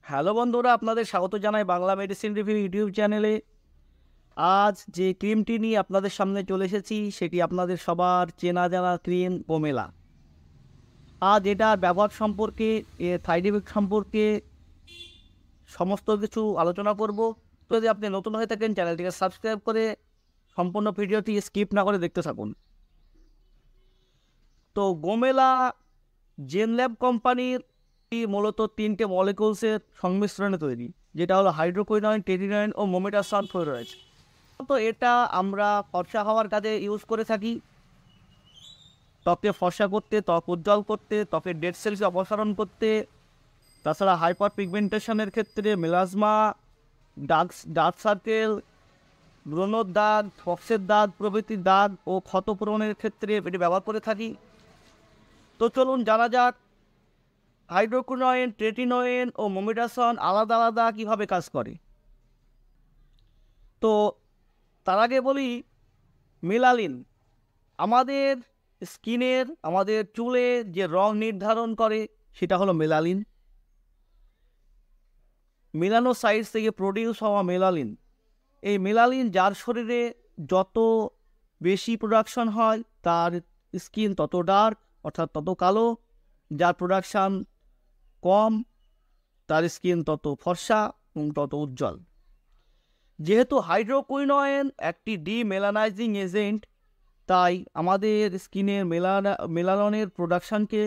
Hello বন্ধুরা, আপনাদের স্বাগত জানাই বাংলা মেডিসিন রিভিউ ইউটিউব চ্যানেলে। আজ যে ক্রিমটি নিয়ে আপনাদের সামনে চলে এসেছি সেটি আপনাদের সবার চেনা জানা ক্রিম পোমেলা। আজ এটার ব্যবহার সম্পর্কে, এর সাইড ইফেক্ট সম্পর্কে সমস্ত কিছু আলোচনা করব। তো যদি আপনি নতুন হয়ে থাকেন, চ্যানেলটিকে সাবস্ক্রাইব করে সম্পূর্ণ ভিডিওটি স্কিপ না করে দেখতে থাকুন। তো গোমেলা জেনল্যাব কোম্পানির মূলত তিনটে মলিকুলসের সংমিশ্রণে তৈরি, যেটা হলো হাইড্রোকুইনয়েন, টেরিনয়েন ও মোমেটাসন ফ্লোরাইড। তো এটা আমরা ফর্সা হওয়ার কাজে ইউজ করে থাকি। ত্বকে ফর্সা করতে, ত্বক উজ্জ্বল করতে, ত্বকের ডেড সেলস অপসারণ করতে, তাছাড়া হাইপার পিগমেন্টেশনের ক্ষেত্রে, মেলাজমা, ডার্ক সার্কেল, ব্রণর দাগ, ফক্সের দাগ প্রভৃতি দাগ ও ক্ষত পূরণের ক্ষেত্রে এটি ব্যবহার করে থাকি। তো চলুন জানা যাক হাইড্রোকুইনয়েন, ট্রেটিনয়েন ও মোমেটাসন আলাদা আলাদা কীভাবে কাজ করে। তো তার আগে বলি, মেলানিন আমাদের স্কিনের, আমাদের চুলের যে রং নির্ধারণ করে সেটা হলো মেলানিন। মেলানোসাইটস থেকে প্রডিউস হওয়া মেলানিন, এই মেলানিন যার শরীরে যত বেশি প্রোডাকশন হয় তার স্কিন তত ডার্ক, অর্থাৎ তত কালো। যার প্রোডাকশান কম তার স্কিন তত ফর্সা এবং তত উজ্জ্বল। যেহেতু হাইড্রোকুইনয়েন একটি ডিমেলানাইজিং এজেন্ট, তাই আমাদের স্কিনের মেলাননের প্রোডাকশানকে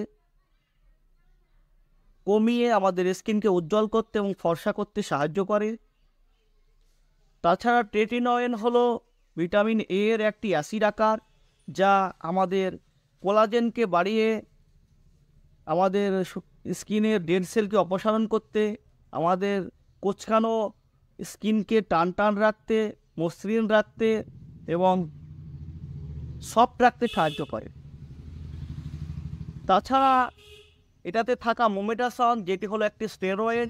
কমিয়ে আমাদের স্কিনকে উজ্জ্বল করতে এবং ফর্সা করতে সাহায্য করে। তাছাড়া ট্রেটিনয়েন হলো ভিটামিন এ এর একটি অ্যাসিড আকার, যা আমাদের কোলাজেনকে বাড়িয়ে আমাদের স্কিনের ডেড সেলকে অপসারণ করতে, আমাদের কোঁচকানো স্কিনকে টান টান রাখতে, মসৃণ রাখতে এবং সফট রাখতে সাহায্য করে। তাছাড়া এটাতে থাকা মোমেটাসন, যেটি হলো একটি স্টেরয়েড,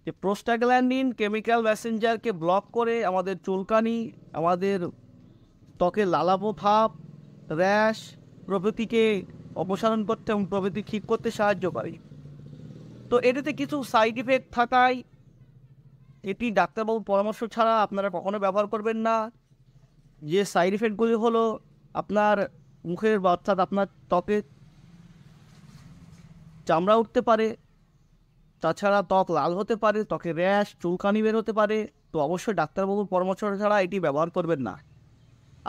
যে প্রোস্টাগ্ল্যান্ডিন কেমিক্যাল মেসেঞ্জারকে ব্লক করে আমাদের চুলকানি, আমাদের ত্বকের লালাপো ভাব, র্যাশ প্রভৃতিকে অপসারণ করতে এবং প্রভৃতি ঠিক করতে সাহায্য করে। তো এটাতে কিছু সাইড ইফেক্ট থাকায় এটি ডাক্তারবাবুর পরামর্শ ছাড়া আপনারা কখনো ব্যবহার করবেন না। যে সাইড ইফেক্টগুলি হলো, আপনার মুখের অর্থাৎ আপনার ত্বকে চামড়া উঠতে পারে, তাছাড়া ত্বক লাল হতে পারে, ত্বকে র্যাশ, চুলকানি বের হতে পারে। তো অবশ্যই ডাক্তারবাবুর পরামর্শ ছাড়া এটি ব্যবহার করবেন না।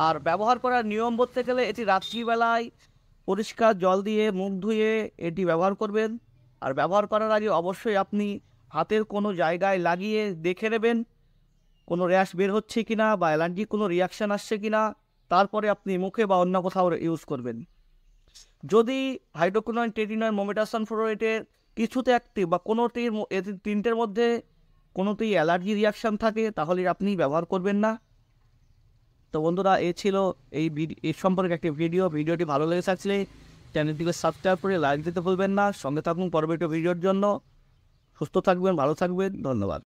আর ব্যবহার করার নিয়ম বলতে গেলে, এটি রাত্রিবেলায় পরিষ্কার জল দিয়ে মুখ ধুয়ে এটি ব্যবহার করবেন। আর ব্যবহার করার আগে অবশ্যই আপনি হাতের কোনো জায়গায় লাগিয়ে দেখে নেবেন কোনো র্যাশ বের হচ্ছে কিনা বা অ্যালার্জিক কোনো রিয়াকশান আসছে কিনা, তারপরে আপনি মুখে বা অন্য কোথাও ইউজ করবেন। যদি হাইড্রোকুইনয়েন, ট্রেটিনয়েন, মোমেটাসন ফ্লোরাইডের কিছুতে একটি বা কোনোটির তিনটের মধ্যে কোনোতেই অ্যালার্জি রিয়াকশান থাকে, তাহলে আপনি ব্যবহার করবেন না। তো বন্ধুরা, এ ছিল এই সম্পর্কে একটি ভিডিওটি ভালো লেগে থাকলে চ্যানেলটিকে সাবস্ক্রাইব করে লাইক দিতে ভুলবেন না। সঙ্গে থাকুন পরবর্তী ভিডিওর জন্য। সুস্থ থাকবেন, ভালো থাকবেন, ধন্যবাদ।